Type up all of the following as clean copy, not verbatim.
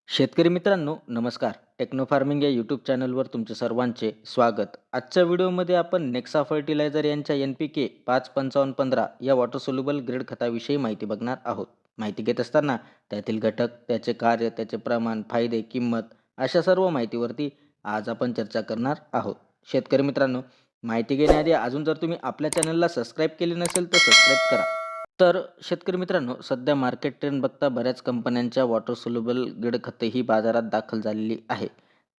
शेतकरी मित्रांनो नमस्कार. टेक्नो फार्मिंग या यूट्यूब चॅनलवर तुमचे सर्वांचे स्वागत. आजच्या व्हिडिओमध्ये आपण नेक्सा फर्टिलायझर यांच्या NPK 55515 या वॉटर सोल्युबल ग्रेड खताविषयी माहिती बघणार आहोत. माहिती घेत असताना त्यातील घटक, त्याचे कार्य, त्याचे प्रमाण, फायदे, किंमत अशा सर्व माहितीवरती आज आपण चर्चा करणार आहोत. शेतकरी मित्रांनो, माहिती घेण्याआधी अजून जर तुम्ही आपल्या चॅनलला सबस्क्राईब केले नसेल तर सबस्क्राईब करा. तर शेतकरी मित्रांनो, सध्या मार्केट ट्रेंड बघता बऱ्याच कंपन्यांच्या वॉटर सोल्युबल ग्रेड खते ही बाजारात दाखल झालेली आहे.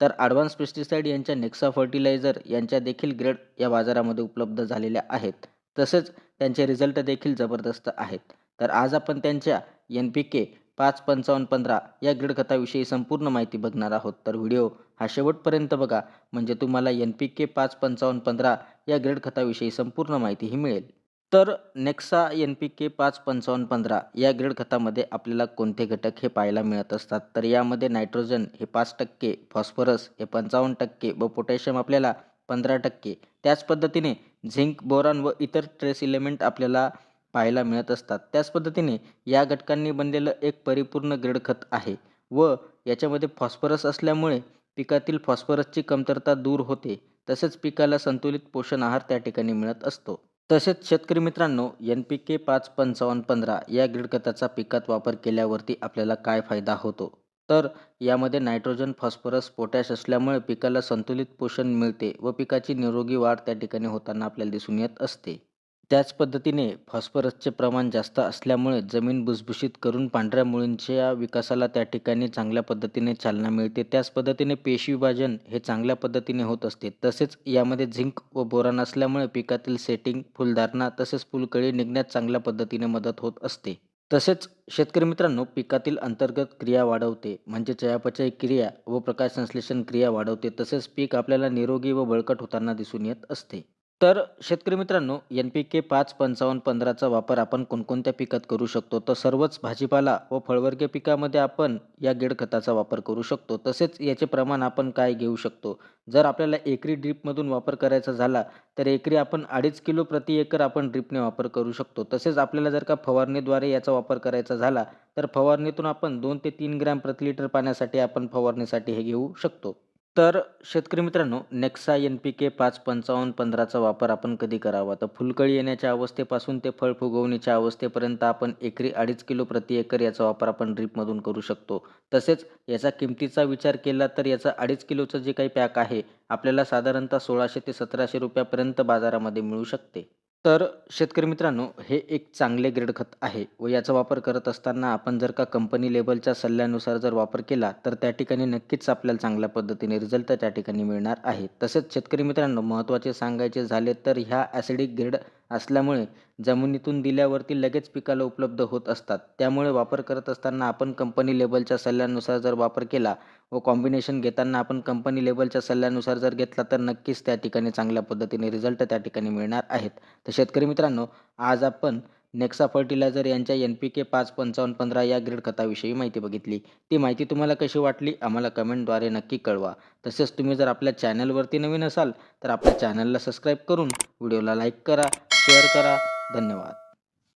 तर ॲडव्हान्स पेस्टिसाइड यांच्या नेक्सा फर्टिलायझर यांच्या देखील ग्रेड या बाजारामध्ये उपलब्ध झालेल्या आहेत. तसेच त्यांचे रिझल्ट देखील जबरदस्त आहेत. तर आज आपण त्यांच्या NPK 55515 या ग्रेड खताविषयी संपूर्ण माहिती बघणार आहोत. तर व्हिडिओ हा शेवटपर्यंत बघा, म्हणजे तुम्हाला NPK 55515 या ग्रेड खताविषयी संपूर्ण माहितीही मिळेल. तर नेक्सा NPK 55515 या ग्रेड खतामध्ये आपल्याला कोणते घटक हे पाहायला मिळत असतात. तर यामध्ये नायट्रोजन हे 5%, फॉस्फरस हे 55% व पोटॅशियम आपल्याला 15%. त्याच पद्धतीने झिंक, बोरॉन व इतर ट्रेस एलिमेंट आपल्याला पाहायला मिळत असतात. त्याच पद्धतीने या घटकांनी बनलेलं एक परिपूर्ण ग्रेड खत आहे व याच्यामध्ये फॉस्फरस असल्यामुळे पिकातील फॉस्फरसची कमतरता दूर होते. तसेच पिकाला संतुलित पोषण आहार त्या ठिकाणी मिळत असतो. तसेच शेतकरी मित्रांनो, NPK 55515 या ग्रीड खताचा पिकात वापर केल्यावरती आपल्याला काय फायदा होतो? तर यामध्ये नायट्रोजन, फॉस्फरस, पोटॅश असल्यामुळे पिकाला संतुलित पोषण मिळते व पिकाची निरोगी वाढ त्या ठिकाणी होताना आपल्याला दिसून येत असते. त्याच पद्धतीने फॉस्फरसचे प्रमाण जास्त असल्यामुळे जमीन भुसभुशीत करून पांढऱ्या मुळींच्या विकासाला त्या ठिकाणी चांगल्या पद्धतीने चालना मिळते. त्याच पद्धतीने पेशी विभाजन हे चांगल्या पद्धतीने होत असते. तसेच यामध्ये झिंक व बोरॉन असल्यामुळे पिकातील सेटिंग, फुलधारणा तसेच फुलकळी निघण्यास चांगल्या पद्धतीने मदत होत असते. तसेच शेतकरी मित्रांनो, पिकातील अंतर्गत क्रिया वाढवते, म्हणजे चयापचय क्रिया व प्रकाश संश्लेषण क्रिया वाढवते. तसेच पीक आपल्याला निरोगी व बळकट होताना दिसून येत असते. तर शेतकरी मित्रांनो, NPK 55515चा वापर आपण कोणकोणत्या पिकात करू शकतो? तर सर्वच भाजीपाला व फळवर्गीय पिकामध्ये आपण या ग्रेड खताचा वापर करू शकतो. तसेच याचे प्रमाण आपण काय घेऊ शकतो? जर आपल्याला एकरी ड्रिपमधून वापर करायचा झाला, तर एकरी आपण 2.5 किलो प्रति एकर आपण ड्रिपने वापर करू शकतो. तसेच आपल्याला जर का फवारणीद्वारे याचा वापर करायचा झाला, तर फवारणीतून आपण 2 ते 3 ग्रॅम प्रति लिटर पाण्यासाठी आपण फवारणीसाठी हे घेऊ शकतो. तर शेतकरी मित्रांनो, नेक्सा NPK 55515चा वापर आपण कधी करावा? तर फुलकळी येण्याच्या अवस्थेपासून ते फळ फुगवणीच्या अवस्थेपर्यंत आपण एकरी 2.5 किलो प्रति एकर याचा वापर आपण ड्रिपमधून करू शकतो. तसेच याचा किमतीचा विचार केला तर याचा 2.5 किलोचं जे काही पॅक आहे, आपल्याला साधारणतः 1600 ते 1700 रुपयापर्यंत बाजारामध्ये मिळू शकते. तर शेतकरी मित्रांनो, हे एक चांगले ग्रेड खत आहे व याचा वापर करत असताना आपण जर का कंपनी लेबलच्या सल्ल्यानुसार जर वापर केला, तर त्या ठिकाणी नक्कीच आपल्याला चांगल्या पद्धतीने रिझल्ट त्या ठिकाणी मिळणार आहे. तसेच शेतकरी मित्रांनो, महत्त्वाचे सांगायचे झाले तर ह्या ॲसिडिक ग्रेड असल्यामुळे जमिनीतून दिल्यावरती लगेच पिकाला उपलब्ध होत असतात. त्यामुळे वापर करत असताना आपण कंपनी लेबलच्या सल्ल्यानुसार जर वापर केला व कॉम्बिनेशन घेताना आपण कंपनी लेबलच्या सल्ल्यानुसार जर घेतला, तर नक्कीच त्या ठिकाणी चांगल्या पद्धतीने रिझल्ट त्या ठिकाणी मिळणार आहेत. तर शेतकरी मित्रांनो, आज आपण नेक्सा फर्टिलायझर यांच्या NPK 55515 या ग्रेड खताविषयी माहिती बघितली. ती माहिती तुम्हाला कशी वाटली आम्हाला कमेंटद्वारे नक्की कळवा. तसेच तुम्ही जर आपल्या चॅनलवरती नवीन असाल, तर आपल्या चॅनलला सबस्क्राईब करून व्हिडिओला लाईक करा, शेअर करा. धन्यवाद.